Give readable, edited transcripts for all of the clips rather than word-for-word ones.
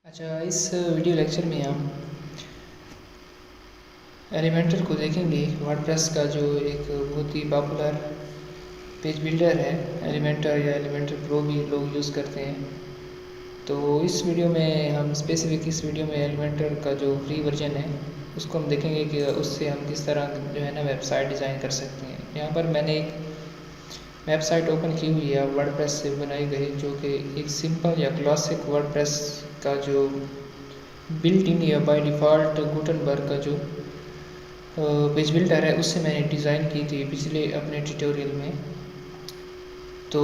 अच्छा, इस video lecture में हम एलिमेंटर को देखेंगे। वर्डप्रेस का जो एक बहुत ही पॉपुलर पेज बिल्डर है, एलिमेंटर या एलिमेंटर प्रो भी लोग यूज़ करते हैं। तो इस वीडियो में हम स्पेसिफिक इस वीडियो में एलिमेंटर का जो फ्री वर्जन है उसको हम देखेंगे कि उससे हम किस तरह जो है ना वेबसाइट डिज़ाइन कर सकते हैं। यहाँ पर मैंने एक वेबसाइट ओपन की हुई है वर्डप्रेस से बनाई गई, जो कि एक सिंपल या क्लासिक वर्डप्रेस का जो बिल्ट इन या बाय डिफ़ॉल्ट गुटनबर्ग का जो पेज बिल्डर है उससे मैंने डिज़ाइन की थी पिछले अपने ट्यूटोरियल में। तो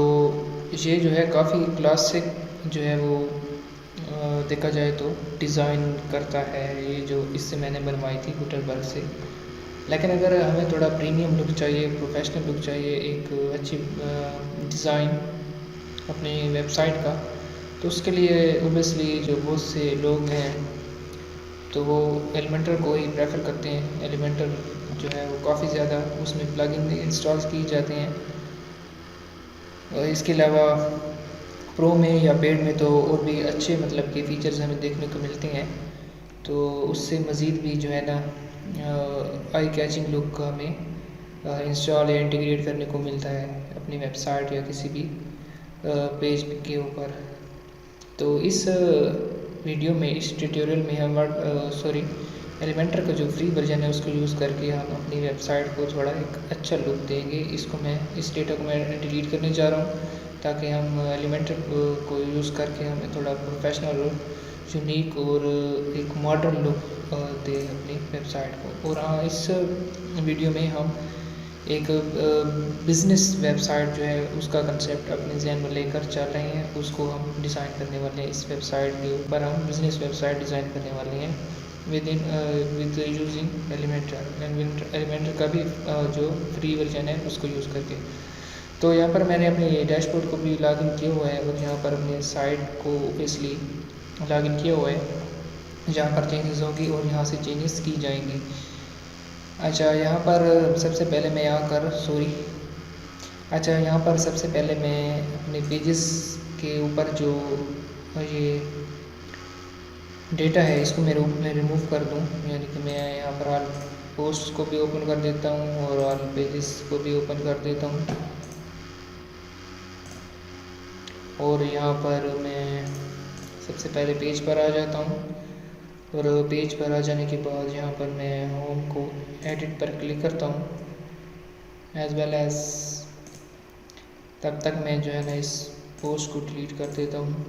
ये जो है काफ़ी क्लासिक जो है वो देखा जाए तो डिज़ाइन करता है, ये जो इससे मैंने बनवाई थी गुटनबर्ग से। लेकिन अगर हमें थोड़ा प्रीमियम लुक चाहिए, प्रोफेशनल लुक चाहिए, एक अच्छी डिज़ाइन अपनी वेबसाइट का, तो उसके लिए ओबियसली जो बहुत से लोग हैं तो वो एलिमेंटर को ही प्रेफर करते हैं। एलिमेंटर जो है वो काफ़ी ज़्यादा उसमें प्लगइन इंस्टॉल किए जाते हैं। और इसके अलावा प्रो में या पेड में तो और भी अच्छे मतलब के फ़ीचर्स हमें देखने को मिलते हैं। तो उससे मज़ीद भी जो है ना आई कैचिंग लुक हमें इंस्टॉल या इंटीग्रेट करने को मिलता है अपनी वेबसाइट या किसी भी पेज के ऊपर। तो इस वीडियो में, इस ट्यूटोरियल में हम एलिमेंटर का जो फ्री वर्जन है उसको यूज़ करके हम अपनी वेबसाइट को थोड़ा एक अच्छा लुक देंगे। इसको मैं इस डेटा को मैं डिलीट करने जा रहा हूँ ताकि हम एलिमेंटर को यूज़ करके हमें थोड़ा प्रोफेशनल, यूनिक और एक मॉडर्न लुक दें अपनी वेबसाइट को। और हाँ, इस वीडियो में हम एक बिज़नेस वेबसाइट जो है उसका कंसेप्ट अपने जहन में लेकर चल रहे हैं, उसको हम डिज़ाइन करने वाले हैं। इस वेबसाइट के ऊपर हम बिज़नेस वेबसाइट डिज़ाइन करने वाले हैं विद यूजिंग एलिमेंटर का भी जो फ्री वर्जन है उसको यूज़ करके। तो यहाँ पर मैंने अपने डैशबोर्ड को भी लॉगिन किया हुआ है और यहाँ पर अपने साइट को ओबियसली लॉगिन किया हुआ है जहाँ पर चेंजेस होगी और यहाँ से चेंजेस की जाएंगी। अच्छा, यहाँ पर सबसे पहले मैं यहाँ पर सबसे पहले मैं अपने पेजेस के ऊपर जो ये डेटा है इसको मैं रिमूव कर दूँ, यानी कि मैं यहाँ पर ऑल पोस्ट को भी ओपन कर देता हूँ और ऑल पेजेस को भी ओपन कर देता हूँ। और यहाँ पर मैं सबसे पहले पेज पर आ जाता हूँ और पेज पर आ जाने के बाद यहाँ पर मैं होम को एडिट पर क्लिक करता हूँ एज वेल एज। तब तक मैं जो है ना इस पोस्ट को डिलीट कर देता हूँ।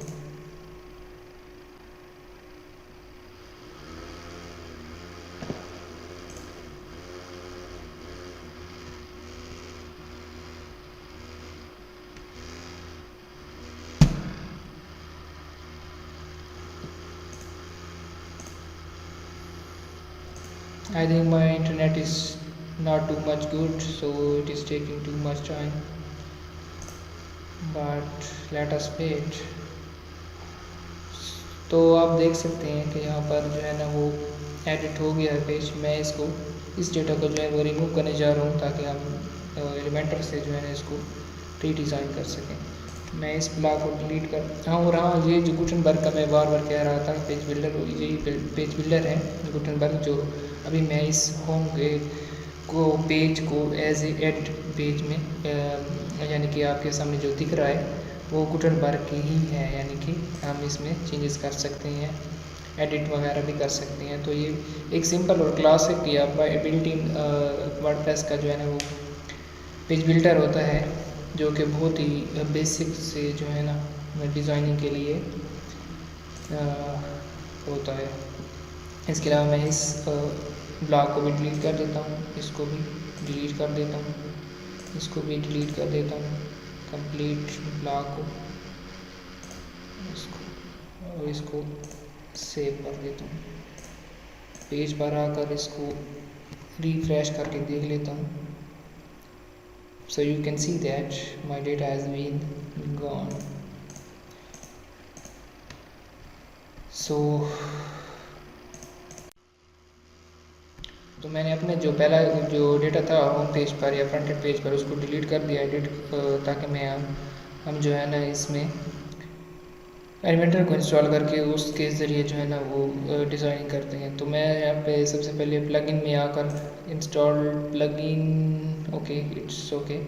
I think my internet is not too much good, so it is taking too much time, but let us wait। तो आप देख सकते हैं कि यहाँ पर जो है ना वो एडिट हो गया है पेज। मैं इसको इस डेटा को जो है वो रिमूव करने जा रहा हूँ ताकि हम एलिमेंटर से जो है ना इसको रीडिज़ाइन कर सकें। मैं इस ब्लॉक को डिलीट कर और हाँ, ये जो गुटनबर्ग का मैं बार बार कह रहा था पेज बिल्डर, यही पेज बिल्डर है गुटनबर्ग, जो अभी मैं इस होम पेज को एज ए एडिट पेज में यानी कि आपके सामने जो दिख रहा है वो गुटनबर्ग की ही है, यानी कि हम इसमें चेंजेस कर सकते हैं, एडिट वगैरह भी कर सकते हैं। तो ये एक सिंपल और क्लासिक या बिल्ट इन वर्डप्रेस का जो है ना वो पेज बिल्डर होता है, जो कि बहुत ही बेसिक से जो है ना डिज़ाइनिंग के लिए होता है। इसके अलावा मैं इस ब्लॉक को भी डिलीट कर देता हूँ, इसको भी डिलीट कर देता हूँ, इसको भी डिलीट कर देता हूँ, कंप्लीट ब्लॉक को, इसको सेव कर देता हूँ। पेज पर आकर इसको रिफ्रेश करके देख लेता हूँ। So you can see that my data has been gone. So तो मैंने अपने जो पहला जो डेटा था होम पेज पर या फ्रंट एंड पेज पर उसको डिलीट कर दिया एडिट, ताकि हम जो है ना इसमें एलिमेंटर को इंस्टॉल करके उसके ज़रिए जो है ना वो डिज़ाइनिंग करते हैं। तो मैं यहाँ पे सबसे पहले प्लगइन में आकर install plugin, okay it's okay.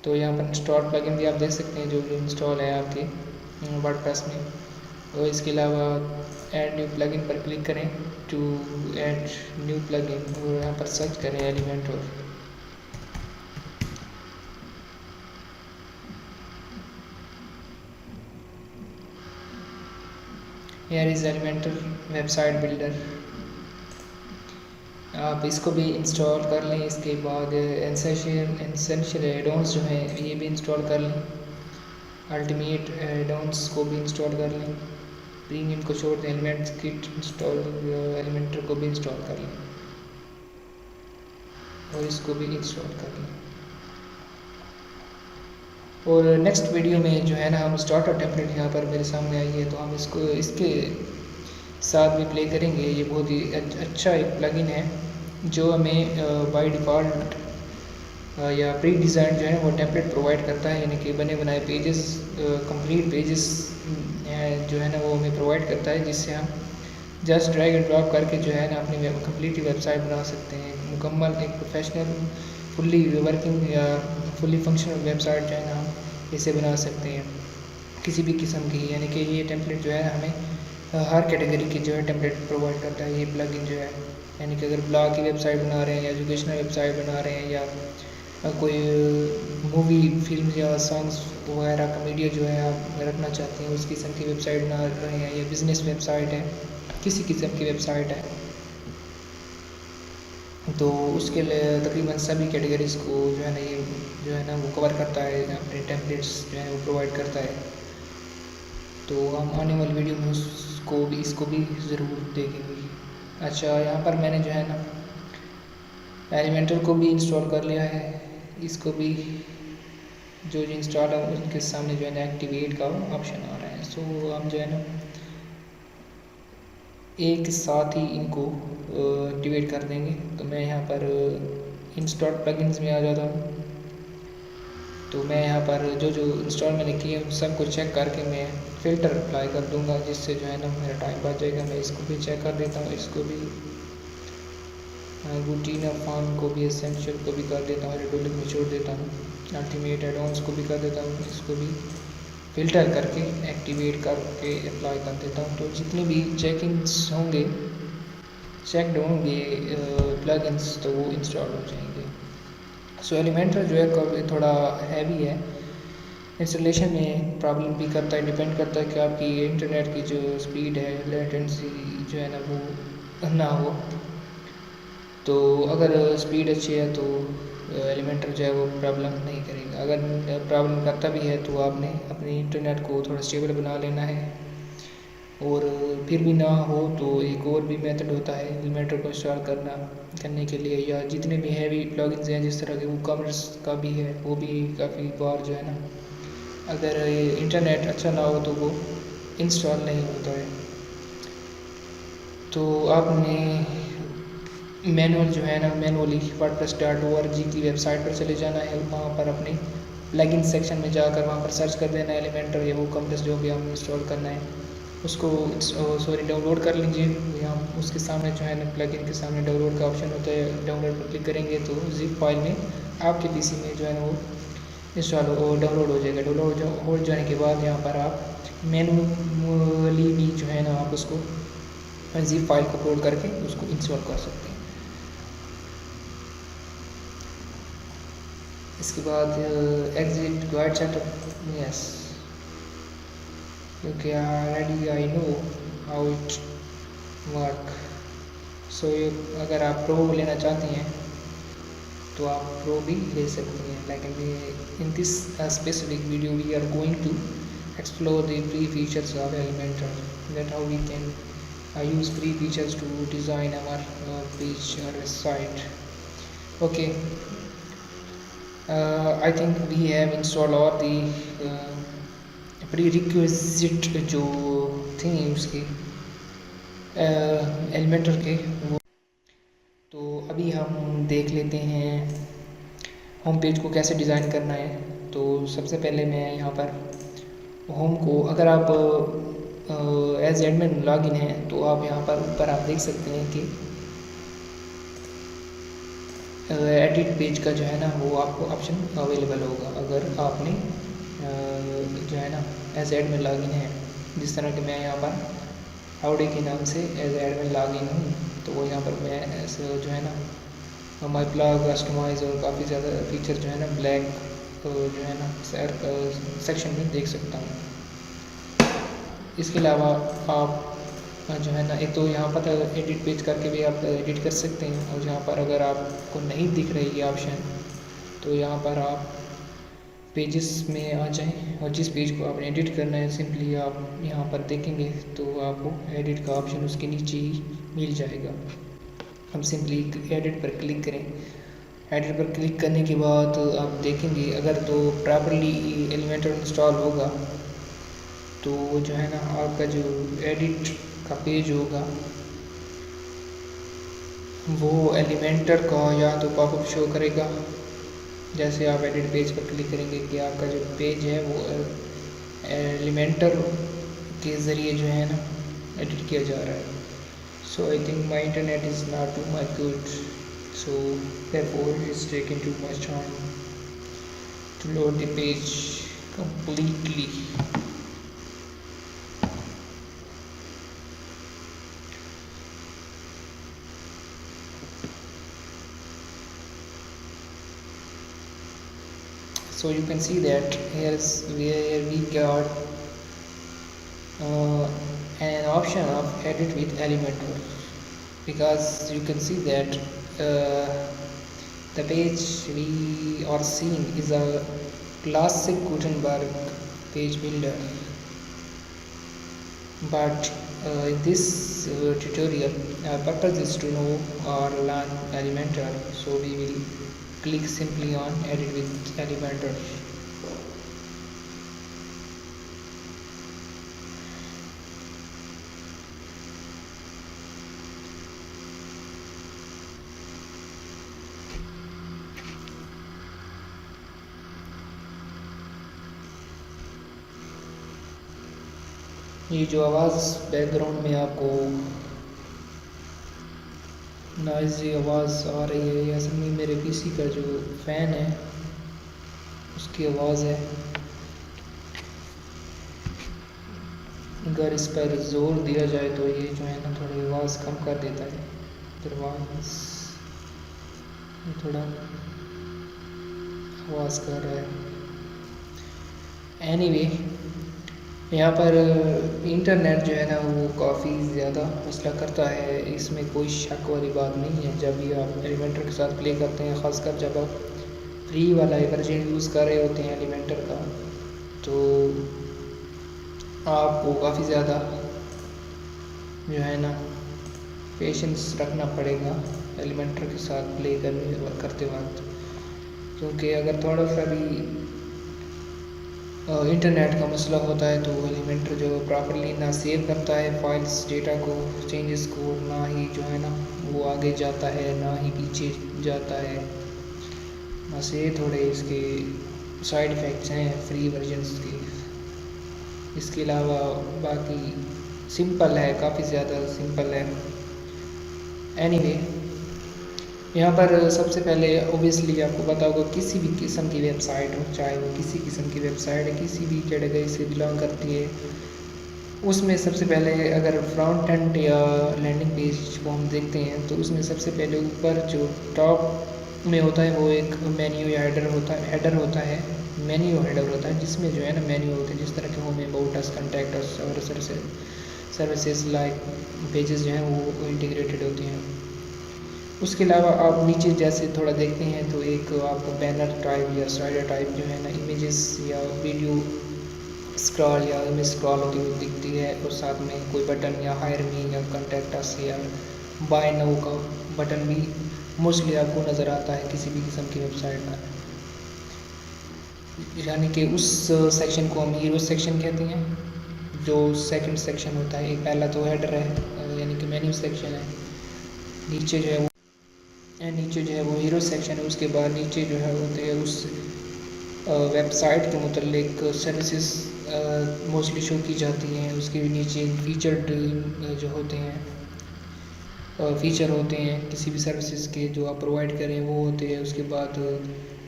तो यहाँ पर इंस्टॉल प्लगइन भी आप देख सकते हैं जो भी इंस्टॉल है आपके वर्डप्रेस में। और इसके अलावा ऐड न्यू प्लगइन पर क्लिक करें टू ऐड न्यू प्लगइन, और यहाँ पर सर्च करें Elementor. Here is Elementor website builder. आप इसको भी इंस्टॉल कर लें। इसके बाद एसेंशियल एडॉन्स जो हैं ये भी इंस्टॉल कर लें। अल्टीमेट एडॉन्स को भी इंस्टॉल कर लें। प्रीमियम को छोड़ दें, एलिमेंट्स किट इंस्टॉल एलिमेंटर को भी इंस्टॉल कर लें और इसको भी इंस्टॉल कर लें। और नेक्स्ट वीडियो में जो है ना हम स्टार्टर टेम्पलेट यहाँ पर मेरे सामने आई है, तो हम इसको इसके साथ भी प्ले करेंगे। ये बहुत ही अच्छा एक प्लगइन है जो हमें बाय डिफ़ॉल्ट या प्री डिज़ाइन जो है वो टेम्पलेट प्रोवाइड करता है, यानी कि बने बनाए पेजेस, कंप्लीट पेजेस जो है ना वो हमें प्रोवाइड करता है, जिससे हम जस्ट ड्रैग एंड ड्रॉप करके जो है ना अपनी कंप्लीट वेबसाइट बना सकते हैं। मुकम्मल एक प्रोफेशनल फुल्ली वर्किंग या फुल्ली फंक्शनल वेबसाइट जो है ना हम इसे बना सकते हैं किसी भी किस्म की। यानी कि ये टेम्पलेट जो है हमें हर कैटेगरी की जो है टेम्पलेट प्रोवाइड करता है ये प्लगइन जो है। यानी कि अगर ब्लॉग की वेबसाइट बना रहे हैं या एजुकेशनल वेबसाइट बना रहे हैं या कोई मूवी फिल्म या सॉन्ग्स वगैरह का मीडिया जो है आप रखना चाहते हैं उस किस्म की वेबसाइट बना रहे हैं, या बिज़नेस वेबसाइट है, किसी किस्म की वेबसाइट है, तो उसके लिए तकरीबन सभी कैटेगरीज़ को जो है ना ये जो है ना वो कवर करता है, अपने टेम्पलेट्स जो है वो प्रोवाइड करता है। तो हम आने वाली वीडियो में इसको भी ज़रूर देखेंगे। अच्छा, यहाँ पर मैंने जो है ना एलिमेंटर को भी इंस्टॉल कर लिया है। इसको भी जो इंस्टॉल है उनके सामने जो है ना एक्टिवेट का ऑप्शन आ रहा है। सो हम जो है ना एक साथ ही इनको एक्टिवेट कर देंगे। तो मैं यहाँ पर इंस्टॉल प्लगइन्स में आ जाता हूँ। तो मैं यहाँ पर जो जो इंस्टॉल मैंने किए उन सब को चेक करके मैं फ़िल्टर अप्लाई कर दूँगा, जिससे जो है ना मेरा टाइम बच जाएगा। मैं इसको भी चेक कर देता हूँ, इसको भी रूटीन फॉर्म को भी एसेंशियल को भी कर देता हूँ, रेडोलिक में छोड़ देता हूँ, अल्टीमेट एडॉन्स को भी कर देता हूँ, इसको भी फ़िल्टर करके एक्टिवेट करके अप्लाई कर देता हूँ। तो जितने भी चेकिंग्स होंगे चेकड होंगे प्लगइन्स तो वो इंस्टॉल हो जाएंगे। सो एलिमेंटर जो है थोड़ा हैवी है, इंस्टॉलेशन में प्रॉब्लम भी करता है, डिपेंड करता है कि आपकी इंटरनेट की जो स्पीड है, लेटेंसी जो है ना वो ना हो। तो अगर स्पीड अच्छी है तो एलिमेंटर जो है वो प्रॉब्लम नहीं करेगा। अगर प्रॉब्लम करता भी है तो आपने अपने इंटरनेट को थोड़ा स्टेबल बना लेना है। और फिर भी ना हो तो एक और भी मेथड होता है एलिमेंटर को इंस्टॉल करने के लिए, या जितने भी हैवी प्लगइन्स हैं जिस तरह के वो कॉमर्स का भी है, वो भी काफ़ी बार जो है ना अगर इंटरनेट अच्छा ना हो तो वो इंस्टॉल नहीं होता है। तो आपने मैनुअल जो है ना मैनुअली wordpress.org की वेबसाइट पर चले जाना है। वहाँ पर अपने प्लगइन सेक्शन में जाकर वहाँ पर सर्च कर देना है एलिमेंटर या वो कम्प्रेस जो भी हमें इंस्टॉल करना है उसको डाउनलोड कर लीजिए। यहाँ उसके सामने जो है ना प्लगइन के सामने डाउनलोड का ऑप्शन होता है, डाउनलोड पर क्लिक करेंगे तो जिप फाइल में आपके पीसी में जो है ना वो इंस्टॉल डाउनलोड हो जाएगा। डाउनलोड हो जाने के बाद यहाँ पर आप मैनुअली भी जो है ना आप उसको जिप फाइल को अपलोड करके उसको इंस्टॉल कर सकते हैं। इसके बाद एग्जिट गाइड सेटअप, यस क्योंकि already I know how it work. So अगर आप प्रो लेना चाहते हैं तो आप प्रो भी ले सकते हैं। Like in this specific video we are going to explore the free features of Elementor, that how we can use free features to design our page or site. Okay, I think we have installed all the prerequisite जो थे उसके Elementor के वो। तो अभी हम देख लेते हैं होम पेज को कैसे डिज़ाइन करना है। तो सबसे पहले मैं यहाँ पर होम को अगर आप एज एडमिन लॉगिन है तो आप यहाँ पर ऊपर आप देख सकते हैं कि एडिट पेज का जो है ना वो आपको ऑप्शन अवेलेबल होगा अगर आपने जो है ना एज एडमिन लॉगिन है। जिस तरह कि मैं यहाँ पर हाउडे के नाम से एज एडमिन लॉगिन हूँ, तो वो यहाँ पर मैं ऐसे जो है ना माई ब्लॉग कस्टमाइज और काफ़ी ज़्यादा फीचर जो है ना ब्लैक जो है ना सेक्शन में देख सकता हूँ। इसके अलावा आप जो है ना एक तो यहाँ पर एडिट पेज करके भी आप एडिट कर सकते हैं, और यहाँ पर अगर आपको नहीं दिख रही ये ऑप्शन तो यहाँ पर आप पेजेस में आ जाएं और जिस पेज को आपने एडिट करना है सिंपली आप यहाँ पर देखेंगे तो आपको एडिट का ऑप्शन उसके नीचे ही मिल जाएगा। हम सिंपली एडिट पर क्लिक करें। एडिट पर क्लिक करने के बाद आप देखेंगे अगर तो प्रॉपरली एलिमेंटर इंस्टॉल होगा तो जो है ना आपका जो एडिट का पेज होगा वो एलिमेंटर का या तो पॉपअप शो करेगा। जैसे आप एडिट पेज पर क्लिक करेंगे कि आपका जो पेज है वो एलिमेंटर के ज़रिए जो है ना एडिट किया जा रहा है। So I think my internet is not too much good, so therefore it's taking too much time to load the page completely. So you can see that here's where we got an option of edit with Elementor, because you can see that the page we are seeing is a classic Gutenberg page builder, but in this tutorial our purpose is to know or learn Elementor, so we will click simply on edit with Elementor. ये जो आवाज़ background में आपको noisy आवाज़ आ रही है, ये असल में मेरे पीसी का जो फ़ैन है उसकी आवाज़ है। अगर इस पर ज़ोर दिया जाए तो ये जो है ना थोड़ी आवाज़ कम कर देता है, अदरवाइज थोड़ा आवाज़ कर रहा है। एनीवे यहाँ पर इंटरनेट जो है ना वो काफ़ी ज़्यादा मसला करता है, इसमें कोई शक वाली बात नहीं है। जब भी आप एलिमेंटर के साथ प्ले करते हैं, ख़ासकर जब आप फ्री वाला वर्जन यूज़ कर रहे होते हैं एलिमेंटर का, तो आपको काफ़ी ज़्यादा जो है ना पेशेंस रखना पड़ेगा एलिमेंटर के साथ प्ले करते वक्त, क्योंकि अगर थोड़ा सा भी इंटरनेट का मसला होता है तो एलिमेंटर जो प्रॉपरली ना सेव करता है फाइल्स डेटा को, चेंजेस को, ना ही जो है ना वो आगे जाता है ना ही पीछे जाता है। बस ये थोड़े इसके साइड इफ़ेक्ट्स हैं फ्री वर्जन्स के। इसके अलावा बाकी सिंपल है, काफ़ी ज़्यादा सिंपल है। एनीवे यहाँ पर सबसे पहले ओबियसली आपको पता होगा किसी भी किस्म की वेबसाइट हो, चाहे वो किसी किस्म की वेबसाइट है, किसी भी कैटेगरी से बिलोंग करती है, उसमें सबसे पहले अगर फ्रंट एंड या लैंडिंग पेज को हम देखते हैं तो उसमें सबसे पहले ऊपर जो टॉप में होता है वो एक मेन्यू या हेडर होता है, मेन्यू हेडर होता है जिसमें जो है ना मेन्यू होते हैं जिस तरह के home, about us, contact us और सर्विसेज लाइक पेजेस जो हैं वो इंटीग्रेटेड होती हैं। उसके अलावा आप नीचे जैसे थोड़ा देखते हैं तो एक आपको बैनर टाइप या स्लाइडर टाइप जो है ना इमेजेस या वीडियो स्क्रॉल या इमेज स्क्रॉल होती हुई दिखती है, और साथ में कोई बटन या हायर मी या कॉन्टैक्ट अस या बाय नाउ का बटन भी मोस्टली आपको नज़र आता है किसी भी किस्म की वेबसाइट पर। यानी कि उस सेक्शन को हम हीरो सेक्शन कहते हैं। जो सेकंड सेक्शन होता है, एक पहला तो हेडर है यानी कि मेन्यू सेक्शन है, नीचे जो है वो हीरो सेक्शन है। उसके बाद नीचे जो है होते हैं उस वेबसाइट के मुतल्लिक सर्विसेज मोस्टली शो की जाती हैं। उसके नीचे फीचर्ड जो होते हैं फीचर होते हैं किसी भी सर्विसेज के जो आप प्रोवाइड करें वो होते हैं। उसके बाद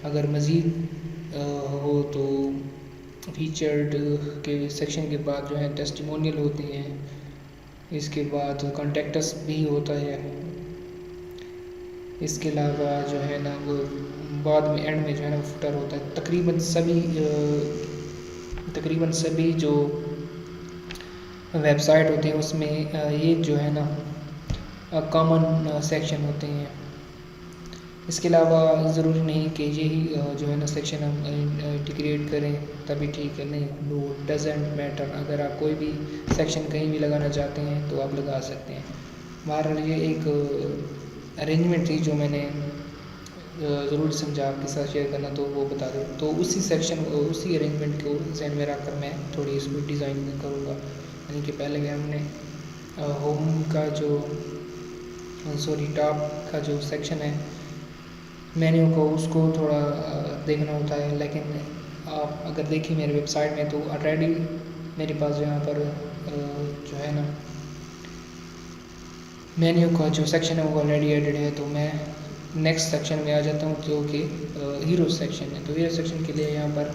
अगर मज़ीद हो तो फीचर्ड के सेक्शन के बाद जो है टेस्टिमोनियल होती हैं। इसके बाद कॉन्टेक्टस भी होता है। इसके अलावा जो है ना वो बाद में एंड में जो है ना फुटर होता है। तकरीबन सभी जो वेबसाइट होते हैं उसमें ये जो है ना कॉमन सेक्शन होते हैं। इसके अलावा ज़रूरी नहीं कि यही जो है ना सेक्शन हम इंटीग्रेट करें तभी ठीक है, नहीं, नो डजेंट मैटर। अगर आप कोई भी सेक्शन कहीं भी लगाना चाहते हैं तो आप लगा सकते हैं। बहरहाल ये एक अरेंजमेंट थी जो मैंने ज़रूरी समझा आपके साथ शेयर करना, तो वो बता दूँ। तो उसी अरेंजमेंट को जहन में रखकर मैं थोड़ी इसको डिज़ाइन करूँगा। यानी कि पहले हमने होम का जो टॉप का जो सेक्शन है मेन्यू को उसको थोड़ा देखना होता है। लेकिन आप अगर देखिए मेरे वेबसाइट में तो ऑलरेडी मेरे पास यहाँ पर जो है ना मेन्यू का जो सेक्शन है वो ऑलरेडी एडेड है। तो मैं नेक्स्ट सेक्शन में आ जाता हूँ जो कि हीरो सेक्शन है। तो हीरो सेक्शन के लिए यहाँ पर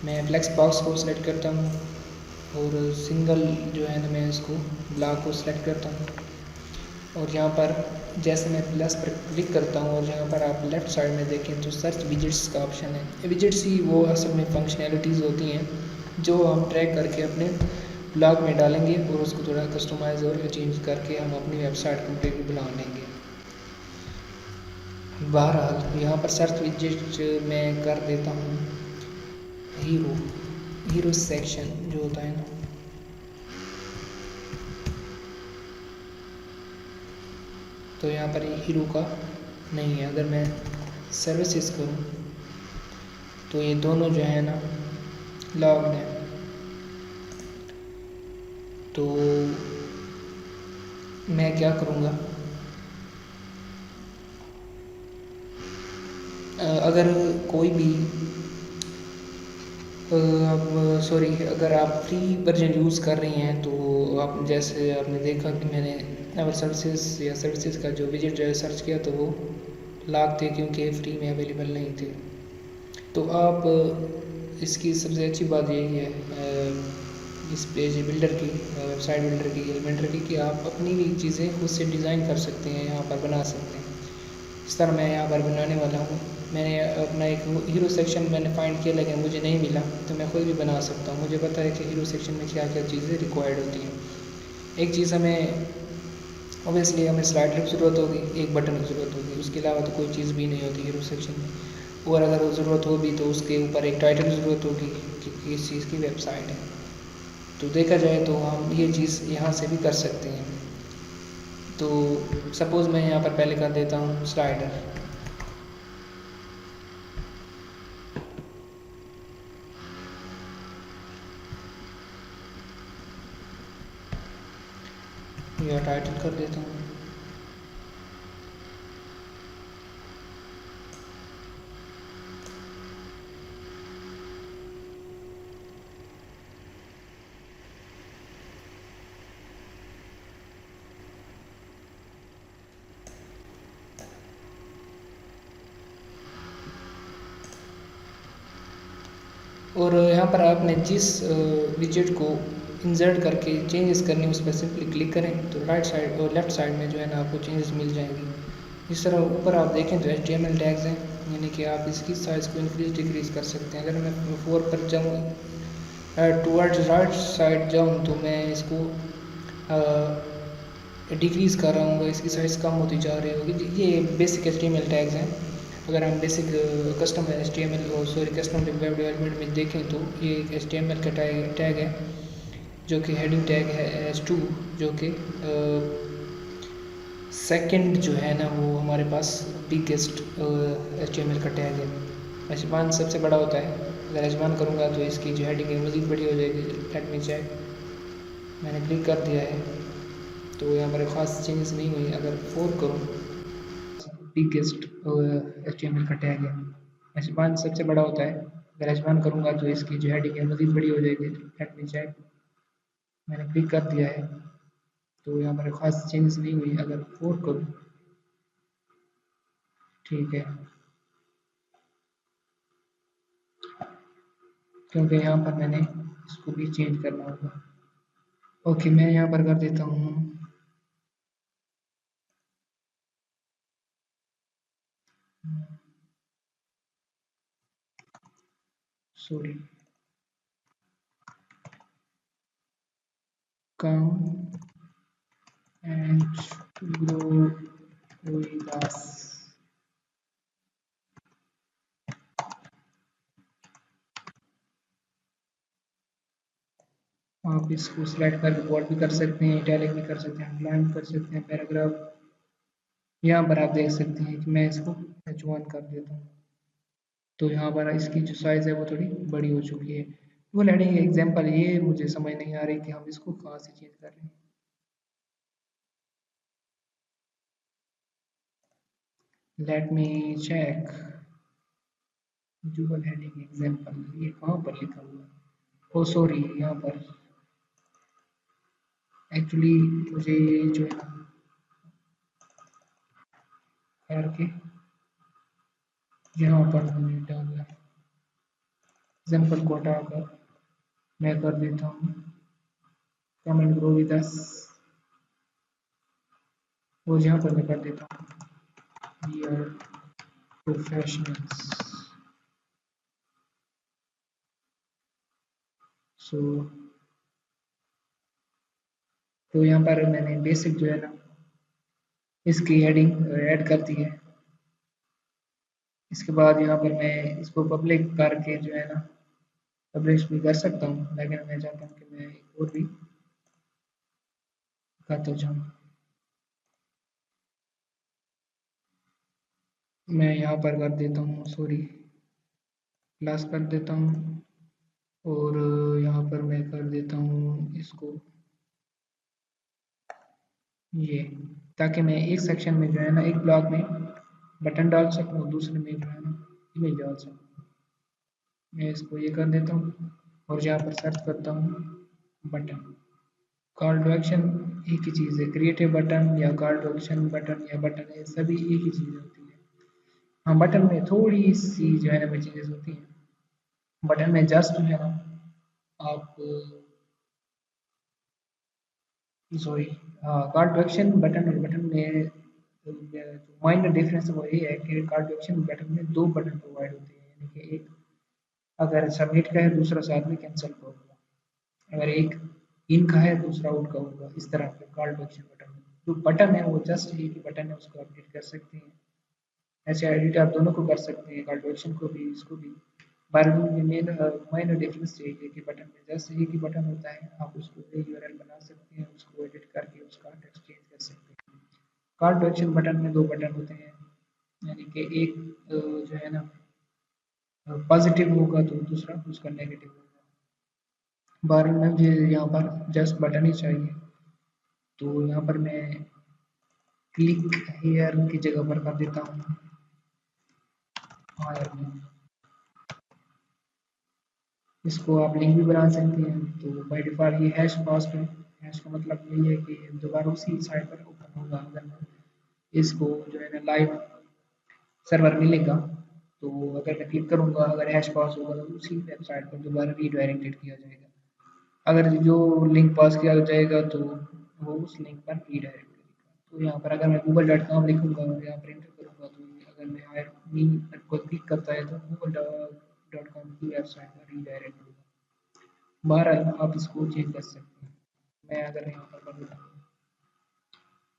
मैं फ्लेक्स बॉक्स को सिलेक्ट करता हूँ और सिंगल जो है ना मैं इसको ब्लॉक को सिलेक्ट करता हूँ। और यहाँ पर जैसे मैं प्लस पर क्लिक करता हूँ और यहाँ पर आप लेफ़्ट साइड में देखें तो सर्च विजेट्स का ऑप्शन है। विजेट्स ही वो असल में फंक्शनैलिटीज़ होती हैं जो हम ट्रैक करके अपने ब्लॉग में डालेंगे और उसको थोड़ा कस्टमाइज़ और चेंज करके हम अपनी वेबसाइट कंप्लीट बना लेंगे। बहरहाल यहाँ पर सर्च विजेट मैं कर देता हूँ हीरो सेक्शन जो होता है ना, तो यहाँ पर हीरो का नहीं है। अगर मैं सर्विसेज करूँ तो ये दोनों जो है ना लॉग्ड है। तो मैं क्या करूँगा, अगर कोई भी अगर आप फ्री वर्जन यूज़ कर रही हैं तो आप जैसे आपने देखा कि मैंने अवर सर्विसेज का जो विजिट सर्च किया तो वो लाख थे क्योंकि फ्री में अवेलेबल नहीं थे। तो आप इसकी सबसे अच्छी बात यही है इस पेज बिल्डर की, वेबसाइट बिल्डर की, एलिमेंटर की, कि आप अपनी भी चीज़ें खुद से डिज़ाइन कर सकते हैं, यहाँ पर बना सकते हैं। इस तरह मैं यहाँ पर बनाने वाला हूँ। मैंने अपना एक हीरो सेक्शन मैंने फाइंड किया लेकिन मुझे नहीं मिला, तो मैं खुद भी बना सकता हूँ। मुझे पता है कि हीरो सेक्शन में क्या क्या चीज़ें रिक्वायर्ड होती हैं। एक चीज़ हमें स्लाइड की ज़रूरत होगी, एक बटन की ज़रूरत होगी, उसके अलावा तो कोई चीज़ भी नहीं होती हीरो सेक्शन में। और अगर ज़रूरत होगी तो उसके ऊपर एक टाइटल की ज़रूरत होगी कि किस चीज़ की वेबसाइट है। तो देखा जाए तो हम ये चीज़ यहाँ से भी कर सकते हैं। तो सपोज़ मैं यहाँ पर पहले कर देता हूँ स्लाइडर। या टाइटल कर देता हूँ। और यहाँ पर आपने जिस विजेट को इंसर्ट करके चेंजेस करने उस पर सिंपली क्लिक करें तो राइट साइड और लेफ़्ट साइड में जो है ना आपको चेंजेस मिल जाएंगी। इस तरह ऊपर आप देखें तो HTML टैग्स हैं, यानी कि आप इसकी साइज़ को इंक्रीज डिक्रीज कर सकते हैं। अगर मैं 4 पर जाऊँ टूवर्ड्स राइट साइड जाऊँ तो मैं इसको डिक्रीज़ कर रहा हूँ, इसकी साइज़ कम होती जा रही होगी। ये बेसिक HTML टैग्स हैं। अगर हम बेसिक कस्टम वेब डेवलपमेंट में देखें तो ये एक HTML का टैग है जो कि हेडिंग टैग है H2, जो कि सेकंड जो है ना वो हमारे पास बिगेस्ट HTML का टैग है। H1 सबसे बड़ा होता है। अगर H1 करूँगा तो इसकी जो हेडिंग है मज़ीद बड़ी हो जाएगी। लेट मी चेक, मैंने क्लिक कर दिया है तो यहाँ पर ख़ास चेंजेस नहीं हुई। अगर 4 करूँ बिगेस्ट HTML का टैग है। H1 सबसे बड़ा होता है अगर एच1 करूँगा तो इसकी जो हेडिंग है मज़ीद बड़ी हो जाएगी। Let me check. मैंने क्लिक कर दिया है तो यहाँ पर खास चेंज नहीं हुई। अगर 4 करूँ, ठीक है, क्योंकि यहाँ पर मैंने इसको भी चेंज करना होगा। ओके, मैं यहाँ पर कर देता हूँ sorry come and grow with us। आप इसको सिलेक्ट करके बोल्ड भी कर सकते हैं, इटैलिक भी कर सकते हैं, अंडरलाइन कर सकते हैं, पैराग्राफ। यहाँ पर आप देख सकते हैं कि मैं इसको H1 कर देता हूँ तो यहाँ पर इसकी जो साइज़ है वो थोड़ी बड़ी हो चुकी है। वो हेडिंग एग्जाम्पल, ये मुझे समझ नहीं आ रही कि हम इसको कहाँ से चेंज कर रहे हैं। Let me check. Google heading example, ये कहाँ पर लिखा हुआ है? ओ सॉरी, यहाँ पर एक्चुअली मुझे जो है ना करके यहाँ पर मैंने डाला है एग्जाम्पल को हटाकर मैं कर देता हूँ come and grow with us, और यहाँ पर मैं कर देता हूँ वी आर प्रोफेशनल्स। सो तो यहाँ पर मैंने बेसिक जो है ना इसकी हेडिंग ऐड कर दी है। इसके बाद यहाँ पर मैं इसको पब्लिक करके जो है ना पब्लिश भी कर सकता हूँ, लेकिन मैं चाहता हूँ कि मैं एक और भी करता जाऊँ। मैं यहाँ पर कर देता हूँ सॉरी प्लस कर देता हूँ, और यहाँ पर मैं कर देता हूँ इसको ये, ताकि मैं एक सेक्शन में जो है ना एक ब्लॉक में बटन डाल सकूँ और दूसरे में जो है ना इमेज डाल सकूँ। मैं इसको ये कर देता हूँ और यहाँ पर सर्च करता हूँ बटन। कॉल टू एक्शन एक ही चीज़ है, क्रिएटिव बटन या कॉल टू एक्शन बटन या बटन है, सभी एक ही चीज़ होती है। हाँ, बटन में थोड़ी सी जो है ना चेंजेस होती हैं। बटन में जस्ट जो है ना आप sorry call to action button और बटन में माइनर डिफरेंस वो ये है कि कॉल टू एक्शन बटन में दो बटन प्रोवाइड होते हैं, यानी कि एक अगर सबमिट का है दूसरा साथ में कैंसिल का होगा, अगर एक इन का है दूसरा आउट का होगा। इस तरह के कॉल टू एक्शन बटन में जो बटन है वो जस्ट एक ही बटन है, उसको अपडेट कर सकते हैं। ऐसे एडिट आप दोनों को कर सकते हैं, कॉल टू एक्शन को भी इसको भी। बारहवीं में मेन माइनर डिफरेंस यही है कि बटन में जस्ट एक ही बटन होता है, आप उसको यूआरएल बना सकते हैं, उसको एडिट करके उसका टेक्स्ट चेंज कर सकते हैं। कॉल टू एक्शन बटन में दो बटन होते हैं, यानी कि एक जो है ना पॉजिटिव होगा तो दूसरा उसका नेगेटिव होगा। 12 में मुझे यहाँ पर जस्ट बटन ही चाहिए, तो यहाँ पर मैं क्लिक हेयर की जगह पर कर देता हूँ हायर में। इसको आप लिंक भी बना सकते हैं, तो बाय डिफ़ॉल्ट ये हैश पास्ट है। हैश का मतलब यही है कि दोबारा उसी साइट पर ओपन होगा। अगर मैं इसको जो है ना लाइव सर्वर मिलेगा तो अगर मैं क्लिक करूँगा, अगर हैश पास होगा तो उसी वेबसाइट पर दोबारा रीडायरेक्टेड किया जाएगा। अगर जो लिंक पास किया जाएगा तो वो उस लिंक पर रीडायरेक्ट करेगा। तो यहाँ पर अगर मैं google.com लिखूँगा और यहाँ पर एंटर करूँगा तो अगर मैं हायर मी को क्लिक करता है तो google.com की वेबसाइट पर रीडायरेक्ट होगा। बहरहाल आप इसको चेंज कर सकते हैं। मैं अगर यहाँ पर कर देता हूँ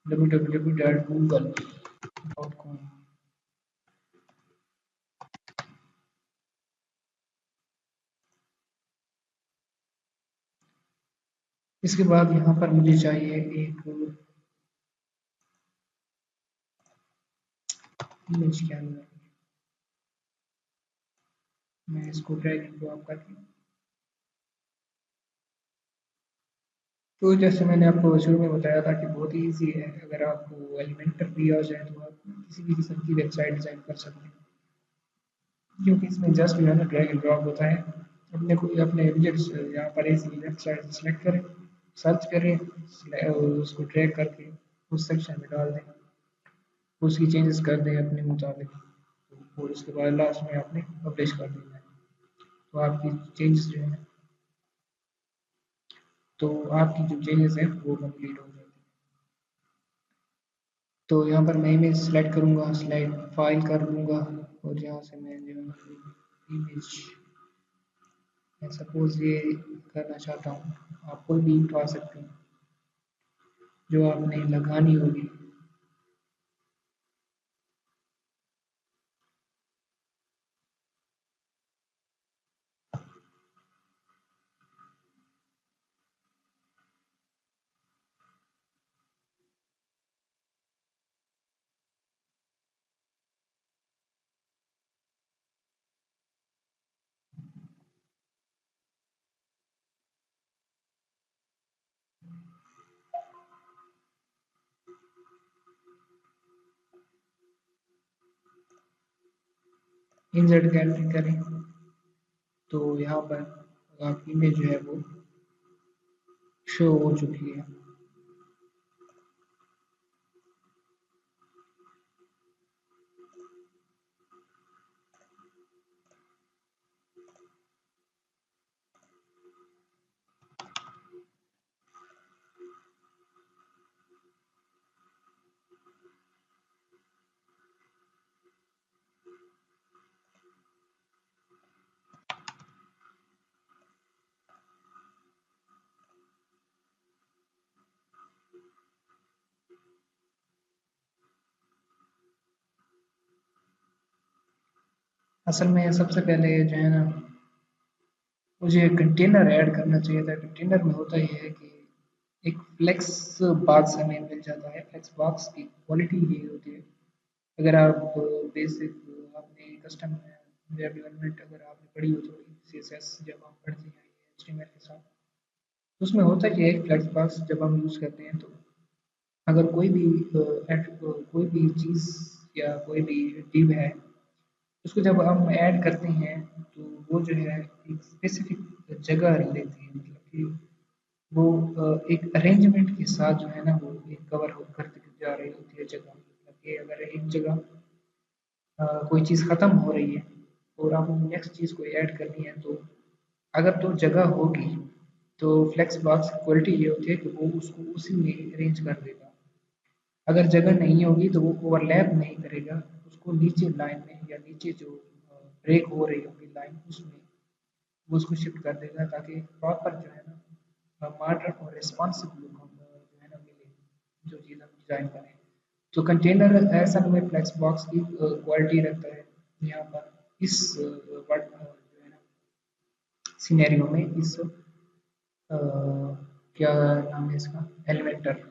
www.google.com। इसके बाद यहाँ पर मुझे चाहिए एक इमेज के अंदर, मैं इसको ड्रैग एंड ड्रॉप करके, तो जैसे मैंने आपको शुरू में बताया था कि बहुत ही ईजी है। अगर आपको एलिमेंटर दिया जाए तो आप किसी भी किस्म की वेबसाइट डिज़ाइन कर सकते हैं। क्योंकि इसमें जस्ट जो है ना ड्रैग एंड ड्रॉप होता है। अपने को अपने ऑब्जेक्ट्स यहाँ पर इसी लेफ्ट साइड से सिलेक्ट करें, सर्च करें, उसको ड्रैग करके उस सेक्शन में डाल दें, उसकी चेंजेस कर दें अपने मुताबिक, और उसके बाद लास्ट में आपने पब्लिश कर देना है। तो आपकी चेंजेस जो है, तो आपकी जो चेंजेस है वो कंप्लीट हो जाती है। तो यहाँ पर मैं इमेज सेलेक्ट करूँगा, स्लाइड फाइल कर लूँगा, और यहाँ से मैं जो इमेज, मैं सपोज ये करना चाहता हूँ, आप कोई भी उठा सकते हैं जो आपने लगानी होगी। इंसर्ट गैलरी करें तो यहाँ पर आपकी इमेज जो है वो शो हो चुकी है। असल में सबसे पहले जो है ना, मुझे कंटेनर ऐड करना चाहिए था। कंटेनर में होता ये है कि एक फ्लेक्स बॉक्स हमें मिल जाता है। फ्लेक्स बॉक्स की क्वालिटी ये होती है, अगर आप बेसिक आपने कस्टम वेब डेवलपमेंट अगर आपने पढ़ी हो थोड़ी सीएसएस जब आप पढ़ते हैं एचटीएमएल के साथ, तो उसमें होता है एक फ्लेक्स बॉक्स जब हम यूज़ करते हैं तो अगर कोई भी चीज़ या कोई भी डिव है, उसको जब हम ऐड करते हैं तो वो जो है एक स्पेसिफिक जगह लेती है, मतलब कि वो एक अरेंजमेंट के साथ जो है ना वो एक कवर हो करती जा रही होती है जगह। मतलब कि अगर एक जगह कोई चीज़ ख़त्म हो रही है और आपको नेक्स्ट चीज़ कोई ऐड करनी है, तो अगर तो जगह होगी तो फ्लेक्स बॉक्स की क्वालिटी ये होती है कि वो उसको उसी में अरेंज कर देगा। अगर जगह नहीं होगी तो वो ओवरलैप नहीं करेगा, उसको नीचे लाइन में या नीचे जो ब्रेक हो रही होगी लाइन उसमें वो उसको शिफ्ट कर देगा, ताकि प्रॉपर जो है ना मॉडर्न और रिस्पॉन्सिव लुक हम जो है ना मिले जो चीज़ हम डिज़ाइन करें। तो कंटेनर ऐसा में फ्लेक्स बॉक्स की क्वालिटी रखता है यहाँ पर इस वर्ड जो है ना सिनेरियो में, इस क्या नाम है इसका, एलिमेंटर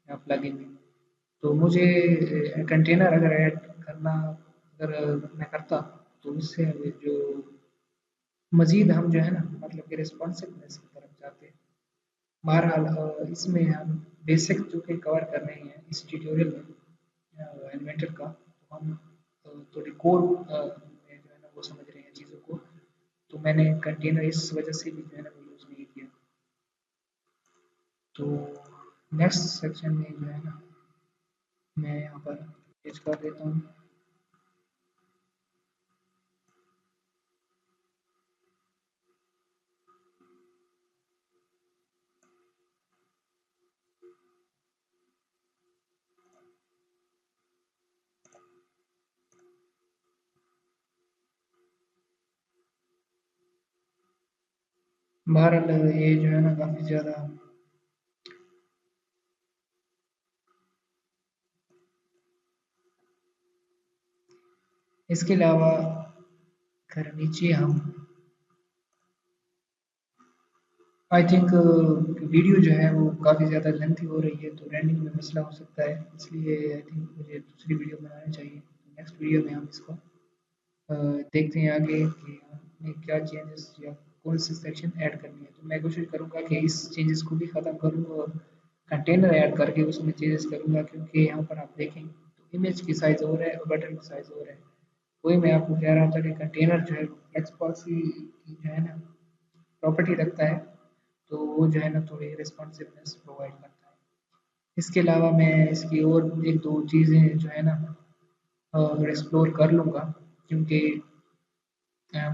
या प्लगइन में। तो मुझे कंटेनर अगर ऐड करना, अगर मैं करता तो उससे जो मज़ीद हम जो है ना मतलब कि रिस्पॉन्सिवनेस की तरफ जाते हैं। बहरहाल इसमें हम बेसिक जो कि कवर कर रहे हैं इस ट्यूटोरियल में एलिमेंटर का, तो हम थोड़ी कोर में जो है ना वो समझ रहे हैं चीज़ों को। तो मैंने कंटेनर इस वजह से भी जो है ना वो यूज़ नहीं किया। तो नेक्स्ट सेक्शन में जो है ना मैं यहाँ पर पेज कर देता हूँ। बहरहाल ये जो है ना काफ़ी ज़्यादा, इसके अलावा अगर नीचे हम आई थिंक वीडियो जो है वो काफ़ी ज़्यादा लेंथी हो रही है, तो रेंडिंग में मसला हो सकता है, इसलिए आई थिंक मुझे दूसरी वीडियो बनानी चाहिए। नेक्स्ट वीडियो में हम इसको देखते हैं आगे कि हमें क्या चेंजेस या कौन से सेक्शन ऐड करनी है। तो मैं कोशिश करूँगा कि इस चेंजेस को भी ख़त्म करूँ और कंटेनर ऐड करके उसमें चेंजेस करूँगा, क्योंकि यहाँ पर आप देखें तो इमेज की साइज़ और है और बटन की साइज़ और है। वही मैं आपको कह रहा था कि कंटेनर जो है फ्लेक्स पॉलिसी की जो है ना प्रॉपर्टी रखता है, तो वो जो है ना थोड़ी रिस्पॉन्सिवनेस प्रोवाइड करता है। इसके अलावा मैं इसकी और एक दो चीज़ें जो है ना एक्सप्लोर कर लूँगा, क्योंकि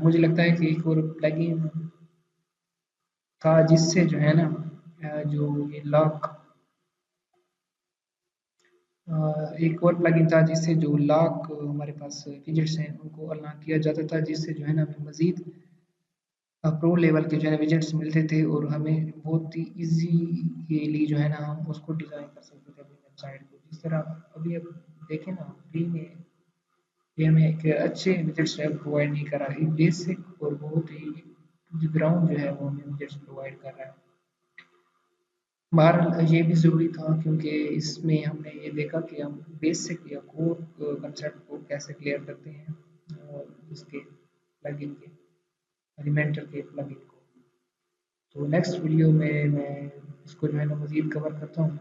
मुझे लगता है कि एक और प्लगइन था जिससे जो है ना जो ये लॉक एक और प्लगइन था जिससे जो लॉक हमारे पास विजेट्स हैं उनको अनलॉक किया जाता था, जिससे जो है ना हमें मज़ीद प्रो लेवल के जो है विजेट्स मिलते थे और हमें बहुत ही ईजीली जो है ना हम उसको डिज़ाइन कर सकते थे अपनी वेबसाइट को। जिस तरह अभी अब देखें ना फ्री में ये हमें एक अच्छे विजेट्स जो है प्रोवाइड नहीं कर रहा है, एक बेसिक और बहुत ही जो ग्राउंड जो है वो हमें विजेट्स प्रोवाइड कर रहा है। बहरहाल ये भी ज़रूरी था, क्योंकि इसमें हमने ये देखा कि हम बेसिक या कोर कंसेप्ट को कैसे क्लियर करते हैं इसके प्लगइन के एलिमेंटर के प्लगइन को। तो नेक्स्ट वीडियो में मैं इसको जो है ना मज़ीद कवर करता हूँ।